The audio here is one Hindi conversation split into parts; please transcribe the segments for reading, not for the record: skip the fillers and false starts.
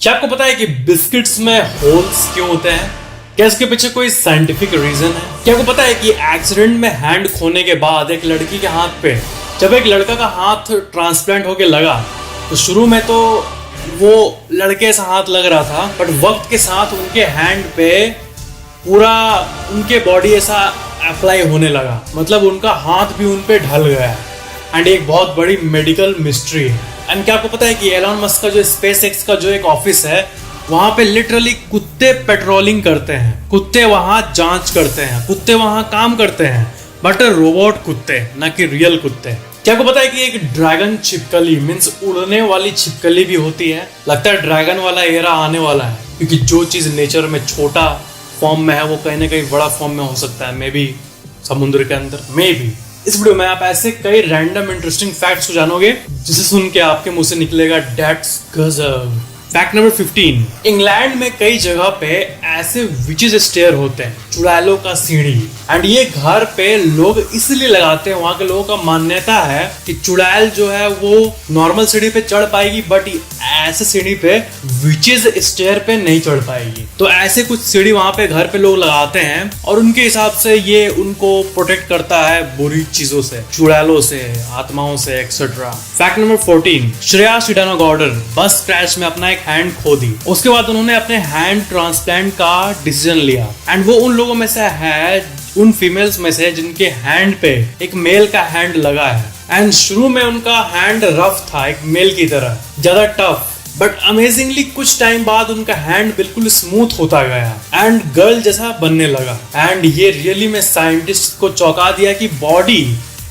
क्या आपको पता है कि बिस्किट्स में होल्स क्यों होते हैं? क्या इसके पीछे कोई साइंटिफिक रीजन है? क्या आपको पता है कि एक्सीडेंट में हैंड खोने के बाद एक लड़की के हाथ पे जब एक लड़का का हाथ ट्रांसप्लांट होके लगा तो शुरू में तो वो लड़के से हाथ लग रहा था, बट वक्त के साथ उनके हैंड पे पूरा उनके बॉडी ऐसा अप्लाई होने लगा, मतलब उनका हाथ भी उन पे ढल गया। एंड एक बहुत बड़ी मेडिकल मिस्ट्री है। एंड क्या आपको पता है कि एलन मस्क का जो स्पेस एक्स का जो एक ऑफिस है वहां पे लिटरली कुत्ते पेट्रोलिंग करते हैं, कुत्ते वहां जांच करते हैं, कुत्ते वहां काम करते हैं, बट रोबोट कुत्ते, ना कि रियल कुत्ते। क्या आपको पता है कि एक ड्रैगन छिपकली मीन्स उड़ने वाली छिपकली भी होती है? लगता है ड्रैगन वाला एरा आने वाला है, क्योंकि जो चीज नेचर में छोटा फॉर्म में है वो कहीं ना कहीं बड़ा फॉर्म में हो सकता है, मे बी समुद्र के अंदर, मे बी। इस वीडियो में आप ऐसे कई रैंडम इंटरेस्टिंग फैक्ट्स को जानोगे जिसे सुन के आपके मुंह से निकलेगा दैट्स गजब। फैक्ट नंबर 15, इंग्लैंड में कई जगह पे ऐसे विचेस स्टेयर होते हैं, चुड़ैलों का सीढ़ी। एंड ये घर पे लोग इसलिए लगाते हैं, वहां के लोगों का मान्यता है कि चुड़ैल जो है वो नॉर्मल सीढ़ी पे चढ़ पाएगी, बट ऐसे सीढ़ी पे विचेस स्टेयर पे नहीं चढ़ पाएगी। तो ऐसे कुछ सीढ़ी वहां पे घर पे लोग लगाते हैं और उनके हिसाब से ये उनको प्रोटेक्ट करता है बुरी चीजों से, चुड़ैलों से, आत्माओं से, एक्सेट्रा। फैक्ट नंबर 14, श्रेया सिडानोगौडर बस क्रैश में अपना हैंड खो दी। उसके बाद उन्होंने अपने हैंड ट्रांसप्लांट का डिसीजन लिया। एंड वो उन लोगों में से है, उन फीमेल्स में से जिनके हैंड पे एक मेल का हैंड लगा है। एंड शुरू में उनका हैंड रफ था, एक मेल की तरह, ज्यादा टफ, बट अमेजिंगली कुछ टाइम बाद उनका हैंड बिल्कुल स्मूथ होता गया एंड गर्ल जैसा बनने लगा। एंड ये रियली में साइंटिस्ट को चौंका दिया कि बॉडी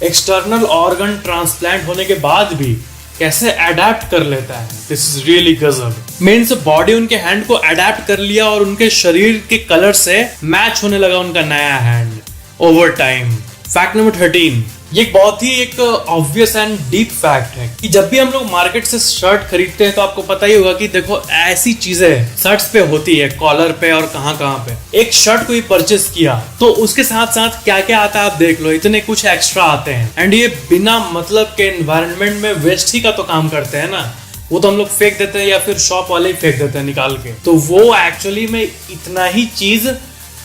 एक्सटर्नल ऑर्गन ट्रांसप्लांट होने के बाद भी कैसे अडेप्ट कर लेता है। दिस इज रियली गजब। मीन्स बॉडी उनके हैंड को अडेप्ट कर लिया और उनके शरीर के कलर से मैच होने लगा उनका नया hand over time. Fact number 13, ये बहुत ही एक ऑब्वियस एंड डीप फैक्ट है कि जब भी हम लोग मार्केट से शर्ट खरीदते हैं तो आपको पता ही होगा कि देखो ऐसी चीजें शर्ट्स पे होती है, कॉलर पे और कहाँ पे। एक शर्ट कोई परचेस किया तो उसके साथ साथ क्या क्या आता है आप देख लो, इतने कुछ एक्स्ट्रा आते हैं। एंड ये बिना मतलब के एनवायरनमेंट में वेस्ट ही का तो काम करते हैं ना, वो तो हम लोग फेंक देते हैं या फिर शॉप वाले ही फेंक देते हैं निकाल के। तो वो एक्चुअली में इतना ही चीज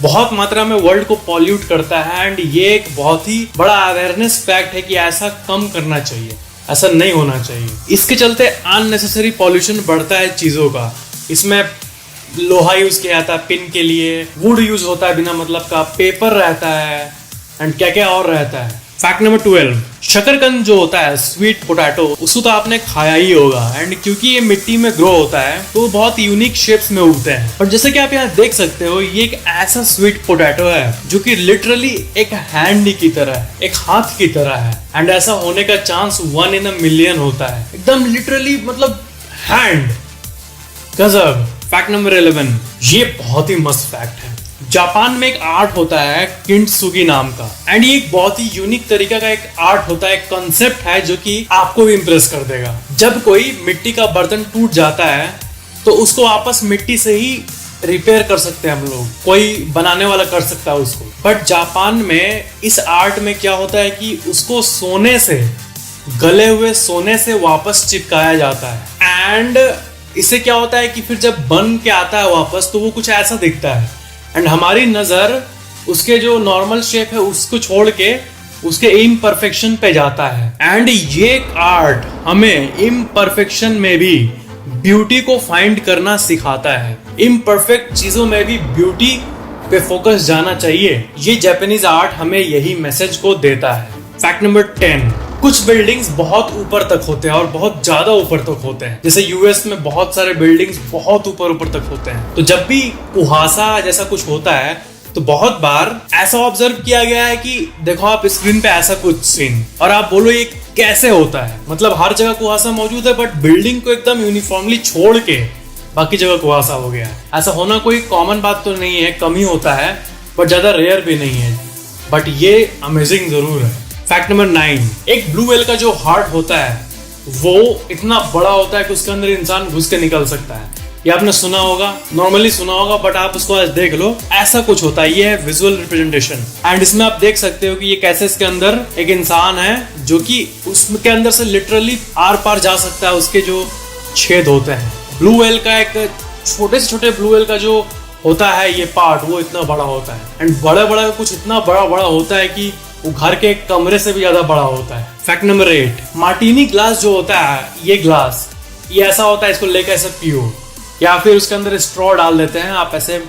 बहुत मात्रा में वर्ल्ड को पॉल्यूट करता है। एंड ये एक बहुत ही बड़ा अवेयरनेस फैक्ट है कि ऐसा कम करना चाहिए, ऐसा नहीं होना चाहिए। इसके चलते अननेसेसरी पॉल्यूशन बढ़ता है चीजों का। इसमें लोहा यूज किया जाता है पिन के लिए, वुड यूज होता है बिना मतलब का, पेपर रहता है, एंड क्या क्या और रहता है। फैक्ट नंबर 12, शकरकंद जो होता है, स्वीट पोटैटो, उसको तो आपने खाया ही होगा। एंड क्योंकि ये मिट्टी में ग्रो होता है तो बहुत यूनिक शेप्स में उगते हैं। और जैसे कि आप यहाँ देख सकते हो, ये एक ऐसा स्वीट पोटैटो है जो कि लिटरली एक हैंड की तरह है, एक हाथ की तरह है। एंड ऐसा होने का चांस 1 in a million होता है, एकदम लिटरली, मतलब हैंड। गजब। फैक्ट नंबर 11, ये बहुत ही मस्त फैक्ट है। जापान में एक आर्ट होता है किंटसुगी नाम का। एंड ये एक बहुत ही यूनिक तरीका का एक आर्ट होता है, एक कॉन्सेप्ट है जो कि आपको भी इंप्रेस कर देगा। जब कोई मिट्टी का बर्तन टूट जाता है तो उसको वापस मिट्टी से ही रिपेयर कर सकते हैं हम लोग, कोई बनाने वाला कर सकता है उसको। बट जापान में इस आर्ट में क्या होता है कि उसको सोने से, गले हुए सोने से वापस चिपकाया जाता है। एंड इससे क्या होता है कि फिर जब बन के आता है वापस तो वो कुछ ऐसा दिखता है। एंड हमारी नजर उसके जो नॉर्मल शेप है उसको छोड़ के उसके इम्परफेक्शन पे जाता है। एंड ये आर्ट हमें इम्परफेक्शन में भी ब्यूटी को फाइंड करना सिखाता है। इम्परफेक्ट चीजों में भी ब्यूटी पे फोकस जाना चाहिए। ये जापानीज आर्ट हमें यही मैसेज को देता है। फैक्ट नंबर 10, कुछ बिल्डिंग्स बहुत ऊपर तक होते हैं और बहुत ज्यादा ऊपर तक होते हैं। जैसे यूएस में बहुत सारे बिल्डिंग्स बहुत ऊपर तक होते हैं। तो जब भी कुहासा जैसा कुछ होता है तो बहुत बार ऐसा ऑब्जर्व किया गया है कि देखो आप स्क्रीन पे ऐसा कुछ सीन, और आप बोलो ये कैसे होता है। मतलब हर जगह कुहासा मौजूद है बट बिल्डिंग को एकदम यूनिफॉर्मली छोड़ के बाकी जगह कुहासा हो गया है। ऐसा होना कोई कॉमन बात तो नहीं है, कम ही होता है, बट ज्यादा रेयर भी नहीं है, बट ये अमेजिंग जरूर है। फैक्ट नंबर 9, एक ब्लू व्हेल का जो हार्ट होता है वो इतना बड़ा होता है कि उसके अंदर इंसान घुस के निकल सकता है। ये आपने सुना होगा, नॉर्मली सुना होगा, बट आप उसको आज देख लो, ऐसा कुछ होता है। ये है विजुअल रिप्रेजेंटेशन। एंड इसमें आप देख सकते हो कि ये कैसे इसके अंदर एक इंसान है जो कि उसके अंदर से लिटरली आर पार जा सकता है, उसके जो छेद होते हैं ब्लू व्हेल का एक छोटे से छोटे ब्लू व्हेल का जो होता है ये पार्ट, वो इतना बड़ा होता है। एंड बड़ा बड़ा कुछ इतना बड़ा बड़ा होता है कि वो घर के एक कमरे से भी ज्यादा बड़ा होता है। फैक्ट नंबर 8, मार्टिनी ग्लास जो होता है, ये ग्लास ये ऐसा होता है, इसको लेकर ऐसे पियो या फिर उसके अंदर स्ट्रॉ डाल देते हैं, आप ऐसे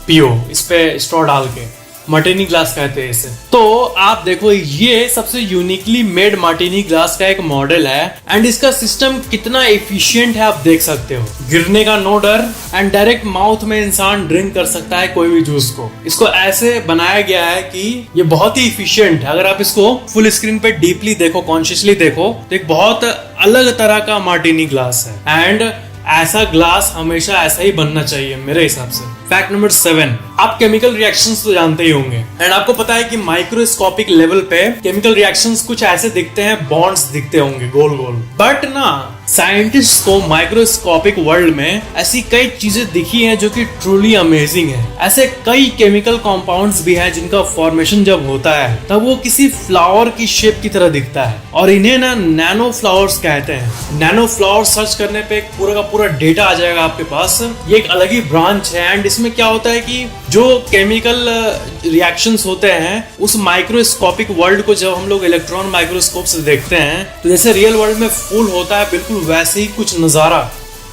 पियो इस पे स्ट्रॉ डाल के, मार्टिनी ग्लास कहते हैं इसे। तो आप देखो ये सबसे यूनिकली मेड मार्टिनी ग्लास का एक मॉडल है एंड इसका सिस्टम कितना एफिशिएंट है आप देख सकते हो। गिरने का नो डर एंड डायरेक्ट माउथ में इंसान ड्रिंक कर सकता है कोई भी जूस को। इसको ऐसे बनाया गया है कि ये बहुत ही एफिशिएंट है। अगर आप इसको फुल स्क्रीन पे डीपली देखो, कॉन्शियसली देखो, तो एक बहुत अलग तरह का मार्टिनी ग्लास है एंड ऐसा ग्लास हमेशा ऐसा ही बनना चाहिए मेरे हिसाब से। फैक्ट नंबर 7, आप केमिकल रिएक्शंस तो जानते ही होंगे एंड आपको पता है कि माइक्रोस्कोपिक लेवल पे केमिकल रिएक्शंस कुछ ऐसे दिखते हैं, बॉन्ड्स दिखते होंगे गोल गोल, बट ना साइंटिस्ट को माइक्रोस्कोपिक वर्ल्ड में ऐसी कई चीजें दिखी हैं जो कि ट्रूली अमेजिंग है। ऐसे कई केमिकल कंपाउंड्स भी हैं जिनका फॉर्मेशन जब होता है तब वो किसी फ्लावर की शेप की तरह दिखता है और इन्हें ना नैनो फ्लावर्स कहते हैं। नैनो फ्लावर सर्च करने पे पूरा का पूरा डेटा आ जाएगा आपके पास। ये एक अलग ही ब्रांच है एंड इसमें क्या होता है कि जो केमिकल रिएक्शंस होते हैं उस माइक्रोस्कोपिक वर्ल्ड को जब हम लोग इलेक्ट्रॉन माइक्रोस्कोप से देखते हैं तो जैसे रियल वर्ल्ड में फूल होता है बिल्कुल वैसे ही कुछ नजारा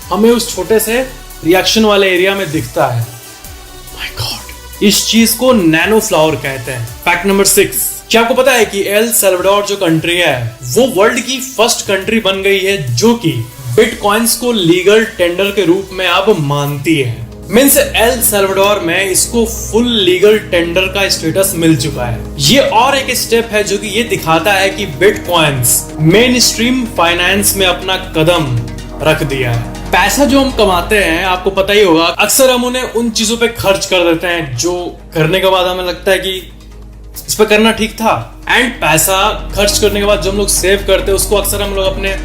हमें उस छोटे से रिएक्शन वाले एरिया में दिखता है। माय गॉड, इस चीज को नैनो फ्लावर कहते हैं। फैक्ट नंबर 6, क्या आपको पता है कि एल सल्वाडोर जो कंट्री है वो वर्ल्ड की फर्स्ट कंट्री बन गई है जो कि बिटकॉइंस को लीगल टेंडर के रूप में अब मानती है। मीन्स एल सल्वाडोर में इसको फुल लीगल टेंडर का स्टेटस मिल चुका है। ये और एक स्टेप है जो कि ये दिखाता है कि बिटकॉइंस मेन स्ट्रीम फाइनेंस में अपना कदम रख दिया है। पैसा जो हम कमाते हैं आपको पता ही होगा, अक्सर हम उन्हें उन चीजों पे खर्च कर देते हैं जो करने के बाद हमें लगता है कि इस पे करना ठीक था। एंड पैसा खर्च करने के बाद जो हम लोग सेव करते हैं उसको अक्सर हम लोग अपने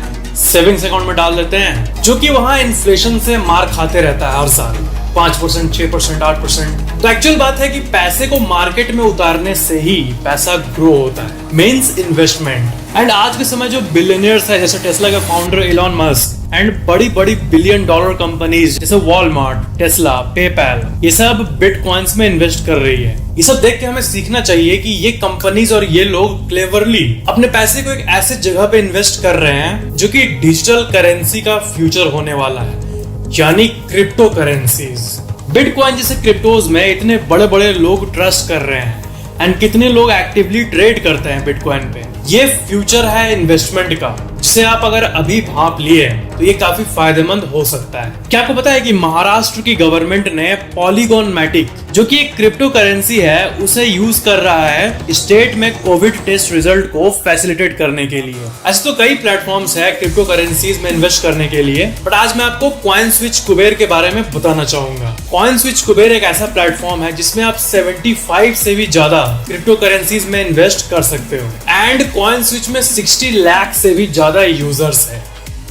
सेविंग्स अकाउंट में डाल देते हैं जो कि वहां इन्फ्लेशन से मार खाते रहता है हर साल 5%, 6%, 8%। तो एक्चुअल बात है कि पैसे को मार्केट में उतारने से ही पैसा ग्रो होता है, मींस इन्वेस्टमेंट। एंड आज के समय जो बिलियनियर्स है जैसे टेस्ला के फाउंडर एलन मस्क एंड बड़ी बड़ी $billion कंपनीज जैसे वॉलमार्ट, टेस्ला, पेपैल, ये सब बिटकॉइंस में इन्वेस्ट कर रही है। ये सब देख के हमें सीखना चाहिए कि ये कंपनीज और ये लोग क्लेवरली अपने पैसे को एक ऐसे जगह पे इन्वेस्ट कर रहे हैं जो कि डिजिटल करेंसी का फ्यूचर होने वाला है, यानी क्रिप्टो करेंसीज। बिटकॉइन जैसे क्रिप्टोज में इतने बड़े बड़े लोग ट्रस्ट कर रहे हैं एंड कितने लोग एक्टिवली ट्रेड करते हैं बिटकॉइन पे। ये फ्यूचर है इन्वेस्टमेंट का जिसे आप अगर अभी भांप लिए तो ये काफी फायदेमंद हो सकता है। क्या आपको पता है कि महाराष्ट्र की गवर्नमेंट ने पॉलीगॉन मैटिक जो कि एक क्रिप्टो करेंसी है उसे यूज कर रहा है स्टेट में कोविड टेस्ट रिजल्ट को फैसिलिटेट करने के लिए। ऐसे तो कई प्लेटफॉर्म्स है क्रिप्टो करेंसीज में इन्वेस्ट करने के लिए, बट आज मैं आपको कॉइनस्विच कुबेर के बारे में बताना चाहूंगा। कॉइनस्विच कुबेर एक ऐसा प्लेटफॉर्म है जिसमें आप 75 से भी ज्यादा क्रिप्टो करेंसीज में इन्वेस्ट कर सकते हो एंड कॉइनस्विच में 60 लाख से भी ज्यादा यूजर्स है।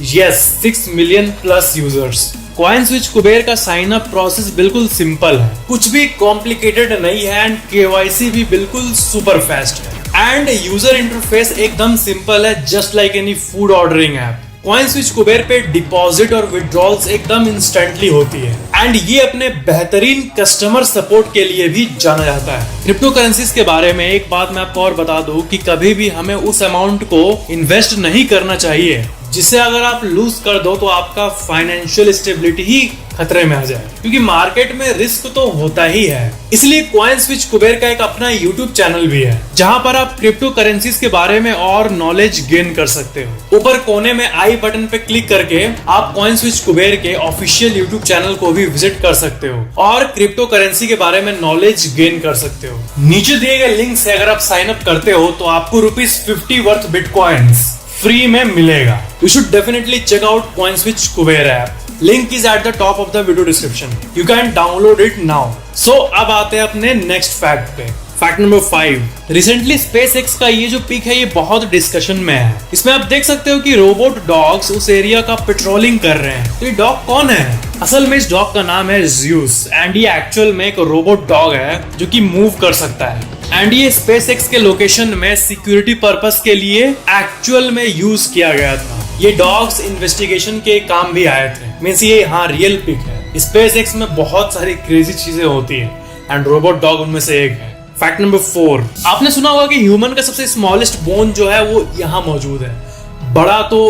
Yes, 6 million plus users. CoinSwitch Kuber का साइन अप प्रोसेस बिल्कुल सिंपल है, कुछ भी कॉम्प्लिकेटेड नहीं है एंड केवाईसी भी बिल्कुल सुपर फास्ट है एंड यूजर इंटरफेस एकदम सिंपल है, just like any food ordering app. CoinSwitch Kuber पे डिपॉजिट और विड्रॉल्स एकदम इंस्टेंटली होती है एंड ये अपने बेहतरीन कस्टमर सपोर्ट के लिए भी जाना जाता है। क्रिप्टो करेंसीज के बारे में एक बात मैं आपको और बता दूं कि कभी भी हमें उस अमाउंट को इन्वेस्ट नहीं करना चाहिए जिसे अगर आप लूज कर दो तो आपका फाइनेंशियल स्टेबिलिटी ही खतरे में आ जाए, क्योंकि मार्केट में रिस्क तो होता ही है। इसलिए कॉइनस्विच कुबेर का एक अपना यूट्यूब चैनल भी है जहां पर आप क्रिप्टो करेंसीज के बारे में और नॉलेज गेन कर सकते हो। ऊपर कोने में आई बटन पे क्लिक करके आप कॉइनस्विच कुबेर के ऑफिशियल यूट्यूब चैनल को भी विजिट कर सकते हो और क्रिप्टो करेंसी के बारे में नॉलेज गेन कर सकते हो। नीचे दिए गए लिंक से अगर आप साइन अप करते हो तो आपको ₹50 वर्थ बिटकॉइंस फ्री में मिलेगा। You should definitely check out CoinSwitch Kuber app. Link is at the top of the video description. You can download it now. So अब आते हैं अपने next fact पे। फैक्ट नंबर 5, रिसेंटली SpaceX का ये जो पिक है ये बहुत डिस्कशन में है। इसमें आप देख सकते हो कि रोबोट डॉग्स उस एरिया का पेट्रोलिंग कर रहे हैं। तो ये डॉग कौन है? असल में इस डॉग का नाम है ज़्यूस एंड ये एक्चुअल में एक रोबोट डॉग है जो कि मूव कर सकता है एंड ये SpaceX के लोकेशन में सिक्योरिटी पर्पस के लिए एक्चुअल में यूज किया गया था। ये डॉग्स इन्वेस्टिगेशन के काम भी आए थे। मींस ये हाँ रियल पिक है। स्पेसएक्स में बहुत सारी क्रेजी चीजें होती हैं एंड रोबोट डॉग उनमें से एक है। फैक्ट नंबर 4, आपने सुना होगा कि ह्यूमन का सबसे स्मॉलेस्ट बोन जो है वो यहाँ मौजूद है। बड़ा तो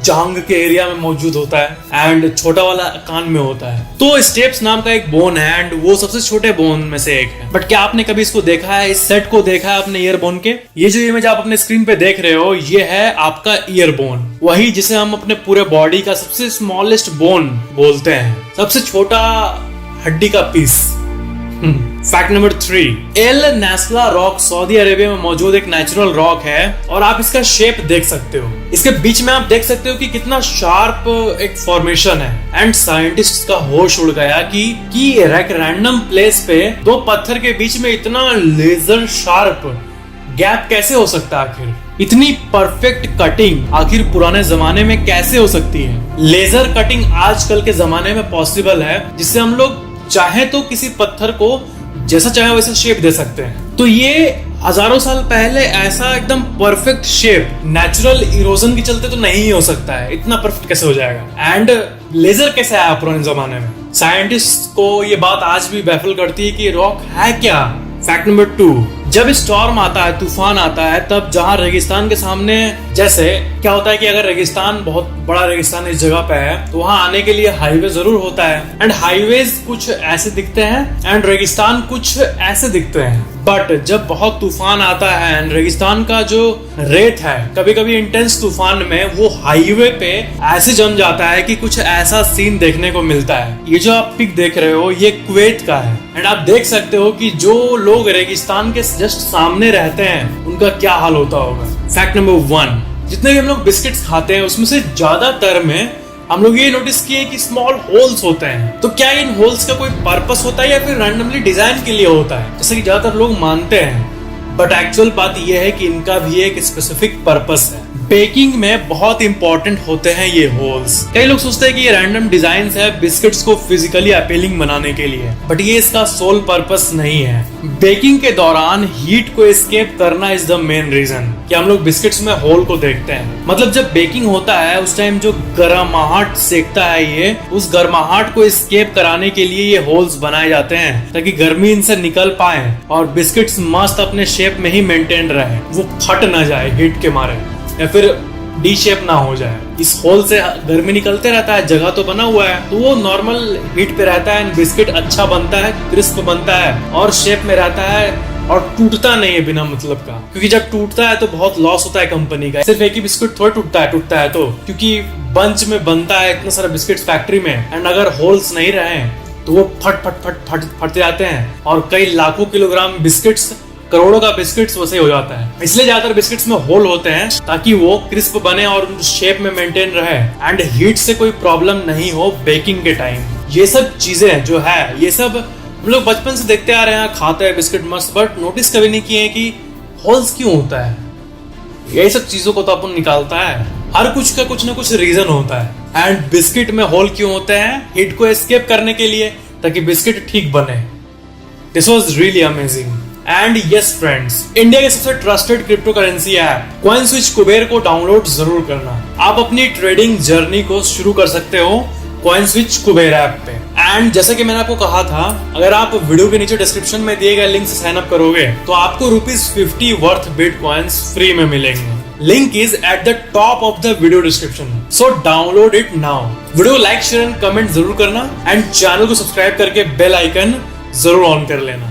जांग के एरिया में मौजूद होता है एंड छोटा वाला कान में होता है। तो स्टेप्स नाम का एक बोन है एंड वो सबसे छोटे बोन में से एक है। बट क्या आपने कभी इसको देखा है, इस सेट को देखा है अपने ईयर बोन के? ये जो इमेज आप अपने स्क्रीन पे देख रहे हो ये है आपका ईयर बोन, वही जिसे हम अपने पूरे बॉडी का सबसे स्मॉलेस्ट बोन बोलते हैं, सबसे छोटा हड्डी का piece. Fact number 3, Al Naslaa rock Saudi Arabia में मौजूद एक नेचुरल रॉक है और आप इसका शेप देख सकते हो। इसके बीच में आप देख सकते हो कि कितना शार्प एक फॉर्मेशन है एंड साइंटिस्ट का होश उड़ गया कि एक रैंडम प्लेस पे दो पत्थर के बीच में इतना लेजर शार्प गैप कैसे हो सकता है। आखिर इतनी परफेक्ट कटिंग आखिर पुराने जमाने में कैसे हो सकती है। लेजर कटिंग आजकल के जमाने में पॉसिबल है, जिससे हम लोग चाहे तो किसी पत्थर को जैसा चाहे वैसा शेप दे सकते हैं। तो ये हजारों साल पहले ऐसा एकदम परफेक्ट शेप नेचुरल इरोजन के चलते तो नहीं हो सकता है। इतना परफेक्ट कैसे हो जाएगा एंड लेजर कैसे आया पुराने जमाने में? साइंटिस्ट को ये बात आज भी बैफल करती है कि रॉक है क्या। फैक्ट नंबर 2, जब स्टॉर्म आता है, तूफान आता है, तब जहां रेगिस्तान के सामने जैसे क्या होता है कि अगर रेगिस्तान बहुत बड़ा रेगिस्तान इस जगह पे है तो वहां आने के लिए हाईवे जरूर होता है एंड हाईवेज कुछ ऐसे दिखते हैं एंड रेगिस्तान कुछ ऐसे दिखते हैं। बट जब बहुत तूफान आता है एंड रेगिस्तान का जो रेत है कभी कभी इंटेंस तूफान में वो हाईवे पे ऐसे जम जाता है कि कुछ ऐसा सीन देखने को मिलता है। ये जो आप पिक देख रहे हो ये कुवैत का है एंड आप देख सकते हो कि जो लोग रेगिस्तान के जस्ट सामने रहते हैं उनका क्या हाल होता होगा। फैक्ट नंबर 1, जितने भी हम लोग बिस्किट्स खाते हैं उसमें से ज्यादातर में हम लोग ये नोटिस किए कि स्मॉल होल्स होते हैं। तो क्या इन होल्स का कोई पर्पस होता है या फिर रैंडमली डिजाइन के लिए होता है, जैसे कि ज्यादातर लोग मानते हैं? बट एक्चुअल बात यह है कि इनका भी एक स्पेसिफिक पर्पस है। बेकिंग में बहुत इंपॉर्टेंट होते हैं ये होल्स। कई लोग सोचते हैं कि ये रैंडम डिजाइन है बिस्किट्स को फिजिकली अपीलिंग बनाने के लिए, बट ये इसका सोल पर्पस नहीं है। बेकिंग के दौरान हीट को एस्केप करना इज द मेन रीजन कि हम लोग बिस्किट्स में होल को देखते हैं। मतलब जब बेकिंग होता है उस टाइम जो गर्माहट सेकता है ये, उस गर्माहट को एस्केप कराने के लिए ये होल्स बनाए जाते हैं ताकि गर्मी इनसे निकल पाए और बिस्किट्स मस्त अपने शेप में ही मेंटेन रहे, वो फट ना जाए हीट के मारे या फिर डी शेप ना हो जाए। इस होल से गर्मी निकलते रहता है, जगह तो बना हुआ है तो वो नॉर्मल हीट पे रहता है, बिस्किट अच्छा बनता है, क्रिस्प बनता है और शेप में रहता है और टूटता नहीं है बिना मतलब का। क्योंकि जब टूटता है तो बहुत लॉस होता है कंपनी का। सिर्फ एक ही बिस्किट थोड़ा टूटता है तो, क्योंकि बंच में बनता है इतना सारा बिस्किट फैक्ट्री में एंड अगर होल्स नहीं रहे तो वो फटते जाते हैं और कई लाखों किलोग्राम बिस्किट्स, करोड़ों का बिस्किट्स वैसे हो जाता है। इसलिए ज्यादातर बिस्किट्स में होल होते हैं ताकि वो क्रिस्प बने और शेप में मेंटेन रहे एंड हीट से कोई प्रॉब्लम नहीं हो बेकिंग के टाइम। ये सब चीजें जो है ये सब हम लोग बचपन से देखते आ रहे हैं, खाते हैं बिस्किट मस्त, बट नोटिस कभी नहीं किए कि होल्स क्यों होता है। यही सब चीजों को तो अपन निकालता है, हर कुछ का कुछ ना कुछ रीजन होता है। एंड बिस्किट में होल क्यों होते हैं? हीट को एस्केप करने के लिए, ताकि बिस्किट ठीक बने। This was really amazing. And yes friends, India के सबसे trusted crypto currency app CoinSwitch Kuber को डाउनलोड जरूर करना। आप अपनी ट्रेडिंग जर्नी को शुरू कर सकते हो कॉइनस्विच कुबेर ऐप पे। एंड जैसे कि मैंने आपको कहा था, अगर आप वीडियो के नीचे डिस्क्रिप्शन में दिए गए लिंक से साइन अप करोगे तो आपको ₹50 वर्थ बिटकॉइंस फ्री में मिलेंगे। Link is at the top of the video description, so download it now. Video like share and comment जरूर करना एंड चैनल को सब्सक्राइब करके बेल आइकन जरूर ऑन कर लेना।